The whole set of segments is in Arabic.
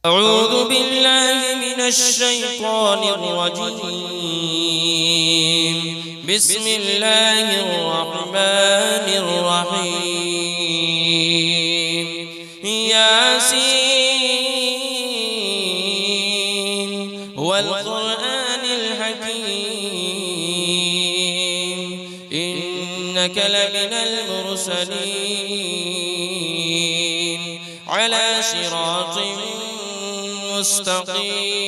أعوذ بالله من الشيطان الرجيم. بسم الله الرحمن الرحيم. ياسين والقرآن الحكيم إنك لمن المرسلين على صراط مستقيم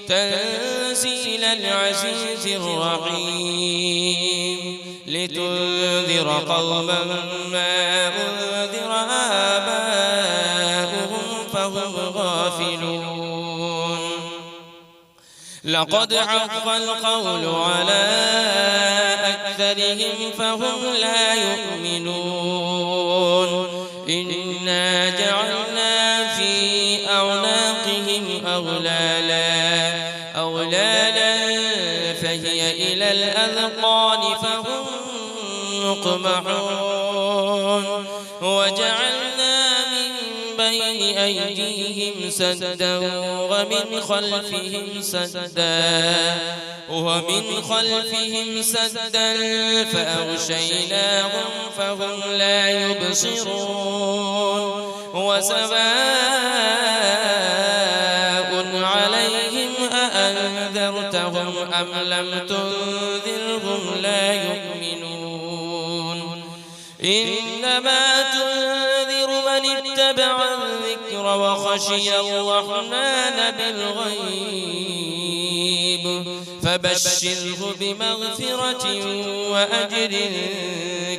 تنزيل العزيز الرحيم لتنذر قوما ما أنذر آباؤهم فهم غافلون. لقد حق القول على أكثرهم فهم لا يؤمنون. إنا جعلنا في أعناقهم أغلالا فهي إلى الأذقان فهم مقمحون. وجعلنا من بين أيديهم سدا ومن خلفهم سدا فأغشيناهم فهم لا يبصرون. وسواء عليهم أأنذرتهم أم لم تنذرهم لا يؤمنون. إنما تنذر من اتبع الذكر وخشي الرحمن بالغيب فبشره بمغفرة وأجر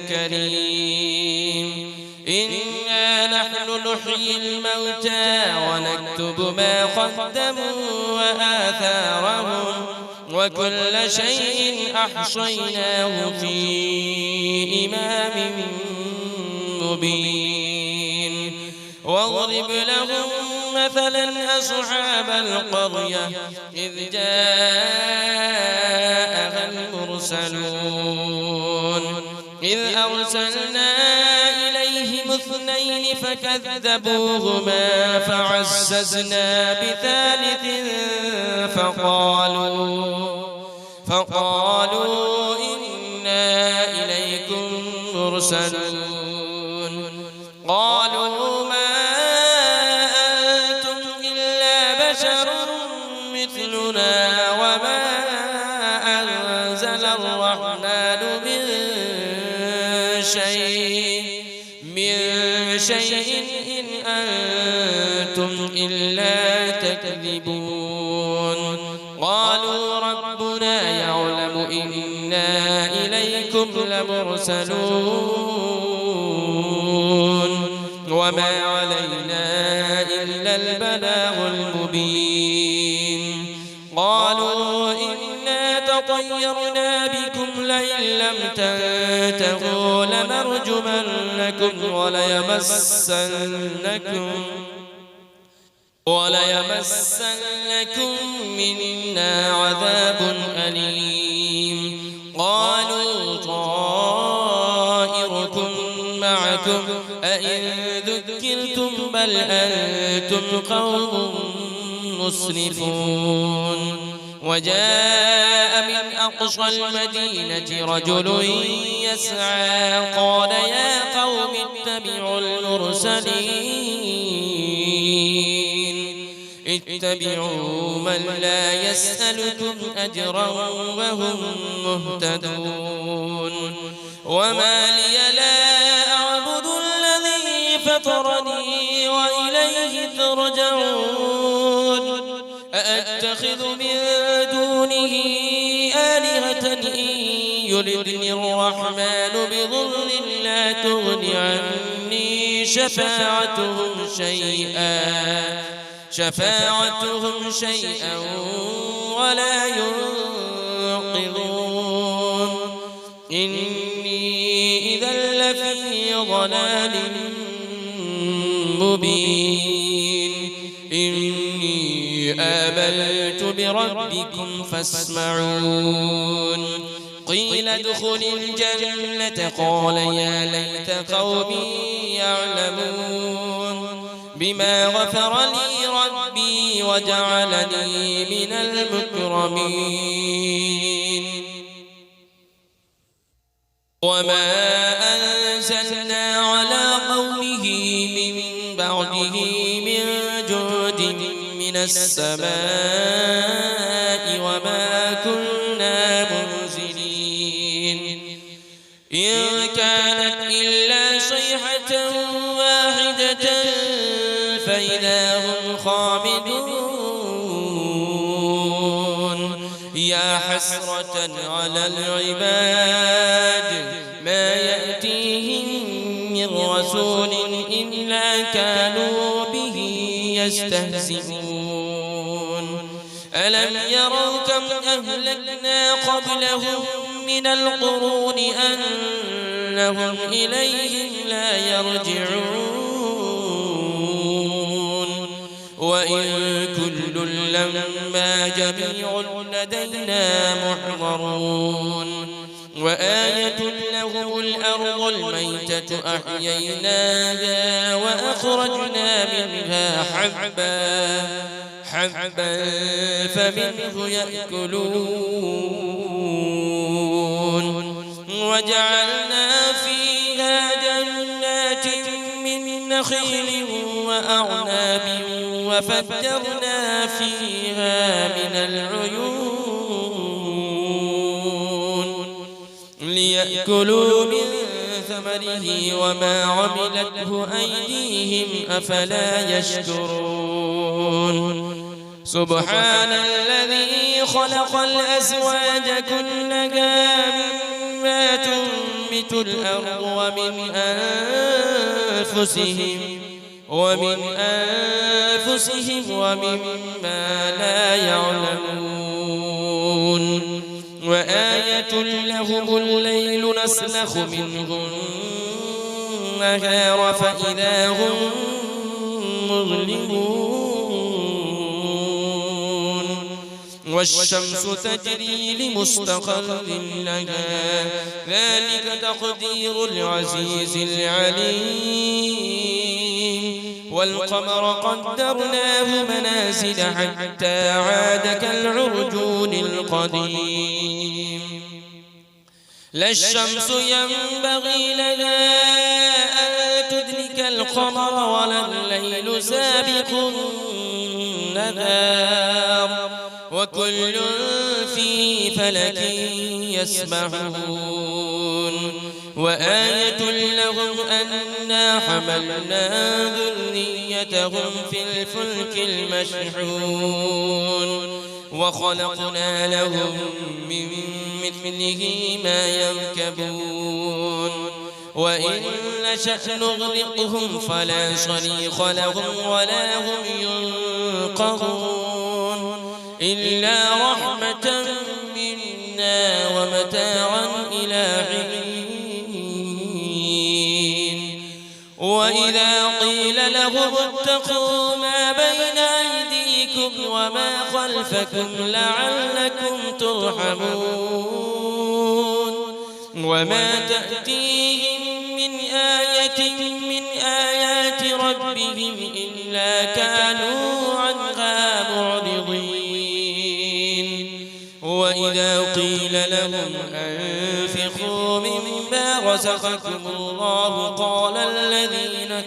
كريم. إنا نحن نحيي الموتى ونكتب ما قدموا وآثارهم وكل شيء أحصيناه في إمام مبين. واضرب لهم مثلا أصحاب القرية إذ جاءها المرسلون إذ أرسلنا إليهم اثنين فكذبوهما فعززنا بثالث فقالوا إنا إليكم مرسلون. قالوا ما أنتم إلا بشر مثلنا وما أنزل الرحمن من شيء إن أنتم إلا تكذبون. قالوا ربنا يعلم إنا إليكم لمرسلون وما علينا إلا البلاغ المبين. قالوا إنا تطيرنا بكم لئن لم تنتهوا لنرجمنكم وليمسنكم منا عذاب أليم. قالوا طائركم معكم أئن ذكرتم بل أنتم قوم مسرفون. وجاء من أقصى المدينة رجل يسعى قال يا قوم اتبعوا من لا يسألكم أجرا وهم مهتدون. وما لي لا أعبد الذي فطرني وإليه ترجعون. أأتخذ من دونه آلهة إن يردني الرحمن بضر لا تغن عني شفاعتهم شيئا ولا ينقذون. إني إذا لفي ضلال مبين. إني آمنت بربكم فاسمعون. قيل ادخل الجنة قال يا ليت قومي يعلمون. بما غفر لي ربي وجعلني من المكرمين وما أنزلنا على قومه من بعده من جود من السماء وما كنا منزلين إن كانت إلا صيحة واحدة فإذا هم خامدون يا حسرة على العباد ما يأتيهم من رسول إلا كانوا به يستهزئون ألم يروا كم أهلكنا قبلهم من القرون أنهم إليهم لا يرجعون وإن كل لما جميع لدينا محضرون وآية لهم الأرض الميتة أحييناها وأخرجنا منها حبا فمنه يأكلون وجعلنا فيها جنات من نخيل وأعناب وفجرنا فيها من العيون ليأكلوا من ثمره وما عملته أيديهم أفلا يشكرون سبحان الذي خلق الأزواج كلها مما تنبت الأرض ومن أنفسهم ومما لا يعلمون وآية لهم الليل نسلخ منه النهار فإذا هم مظلمون والشمس تجري لمستقر لها ذلك تقدير العزيز العليم والقمر قدرناه منازل حتى عاد كالعرجون القديم لا الشمس ينبغي لها أن تدرك القمر ولا الليل سابق النهار وكل في فلك يسبحون وآية لهم أنا حملنا ذريتهم في الفلك المشحون وخلقنا لهم من مثله ما يركبون وإن نشأ نغرقهم فلا صريخ لهم ولا هم ينقذون إلا رحمة منا ومتاعا إلى حين وإذا قيل لهم اتقوا ما بين أيديكم وما خلفكم لعلكم ترحمون وما تأتيهم من آية من آيات ربهم إلا كانوا عنها معرضين وإذا قيل لهم أنفقوا مما رزقكم الله قال الذين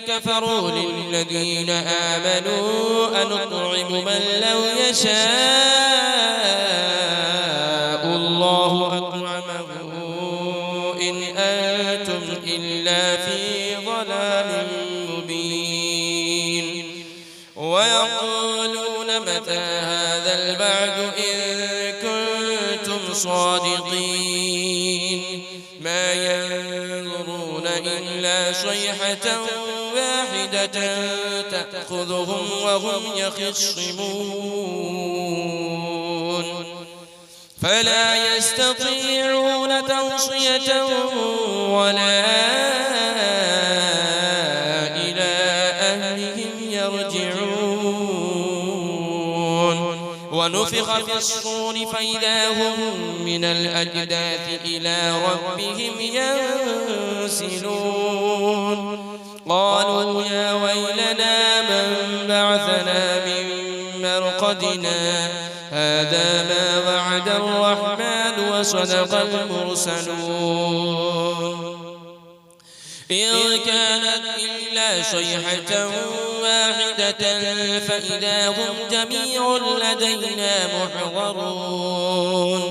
كفروا للذين آمنوا أنطعم من لو يشاء الله أطعمه إن أنتم إلا في ضلال مبين ويقولون متى هذا البعد إن كنتم صادقين ما ينظرون إلا صيحة واحدة تأخذهم وهم يخصمون فلا يستطيعون توصية ولا إلى أهلهم يرجعون ونفخ في الصور فإذا هم من الأجداث إلى ربهم ينسلون قالوا يا ويلنا من بعثنا من مرقدنا هذا ما وعد الرحمن وصدق المرسلون إن كانت إلا صيحة واحدة فإذا هم جميع لدينا محضرون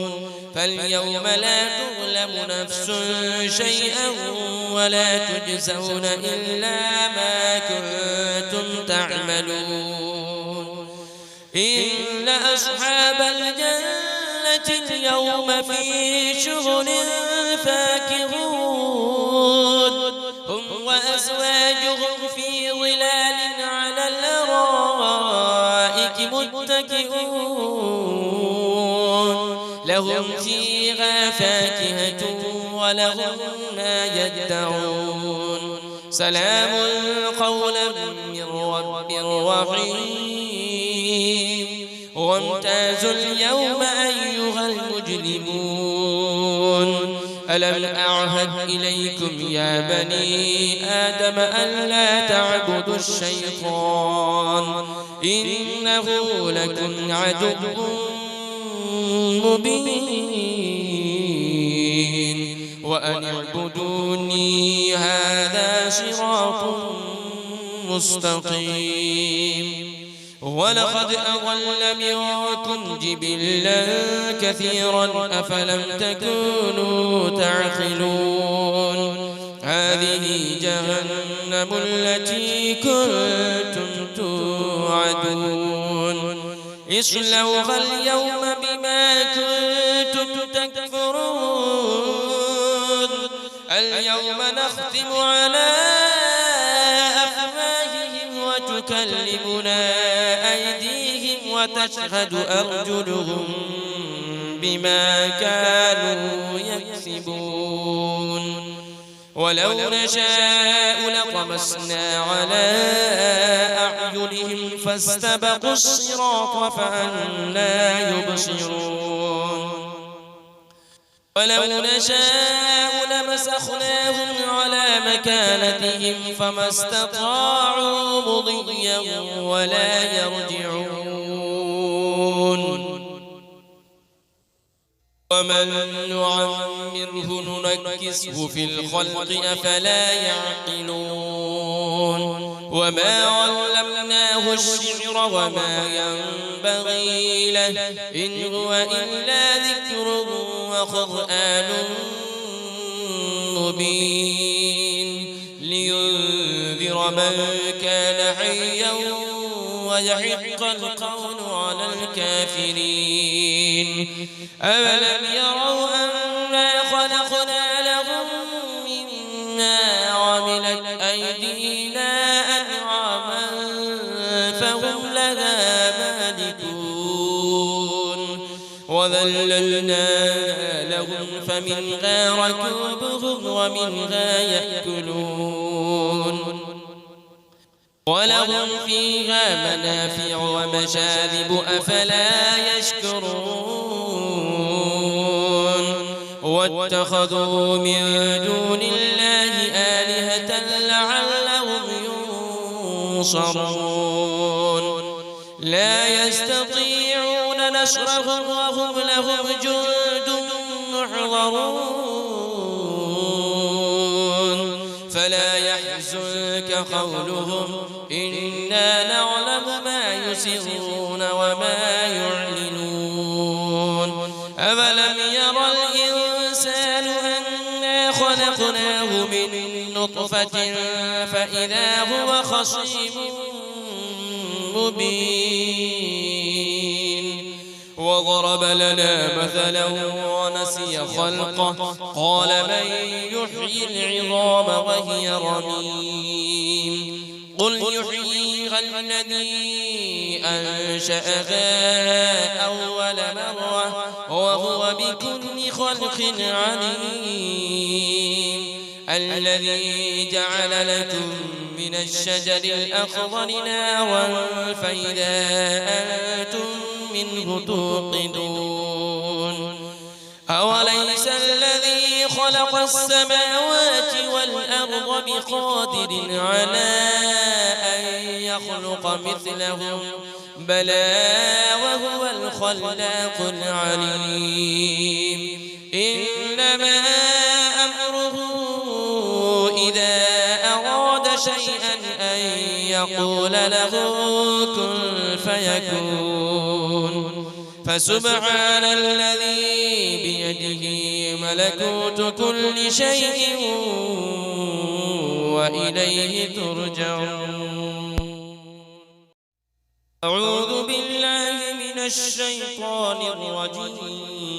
فاليوم لا تظلم نفس شيئا ولا تجزون إلا ما كنتم تعملون إن أصحاب الجنة اليوم في شغل فاكهون هم وأزواجهم في ظلال على الأرائك متكئون لهم فيها فاكهة ولهم ما يدعون سلام قولا من رب رحيم وامتازوا اليوم أيها المجرمون ألم أعهد إليكم يا بني آدم ألا تعبدوا الشيطان إنه لكم عدو مبين وأن اعبدوني هذا صراط مستقيم ولقد أضل منكم جبلا كثيرا أفلم تكونوا تعقلون هذه جهنم التي كنتم توعدون اصلوها اليوم بما كنتم تكفرون اليوم نختم على أفواههم وتكلمنا أيديهم وتشهد أرجلهم بما كانوا يكسبون ولو نشاء لطمسنا على أعينهم فاستبقوا الصراط فأنى يبصرون ولو نشاء لمسخناهم على مكانتهم فما استطاعوا مضيا ولا يرجعون ومن نعمره ننكسه في الخلق أفلا يعقلون وما علمناه الشعر وما ينبغي له إن هو إلا ذكر وقرآن مبين لينذر من كان حيا ويحق القول على الكافرين أولم يروا أنا خلقنا لهم مما عملت أيدينا أنعاما فهم لها مالكون وذللناها لهم فمنها ركوبهم ومنها يأكلون ولهم فيها منافع ومشارب أفلا يشكرون واتخذوا من دون الله آلهة لعلهم ينصرون لا يستطيعون نصرهم وهم لهم جند محضرون فلا يحزنك قولهم إنا نعلم ما يسرون وما يعلنون أولم يرى الإنسان أنا خلقناه من نطفة فإذا هو خصيم مبين وضرب لنا مثلا ونسي خلقه قال من يحيي العظام وهي رميم قل يحييها الذي أنشأها أول مرة وهو بكل خلق عليم الذي جعل لكم من الشجر الأخضر نارا فإذا أنتم منه توقدون أوليس الذي خلق السماوات والأرض بقادر على أن يخلق مثلهم بلى وهو الخلاق العليم إنما أمره إذا أراد شيئا أن يقول له كن فيكون فسبحان الذي بيده ملكوت كل شيء وإليه ترجعون أعوذ بالله من الشيطان الرجيم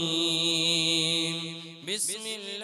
بسم الله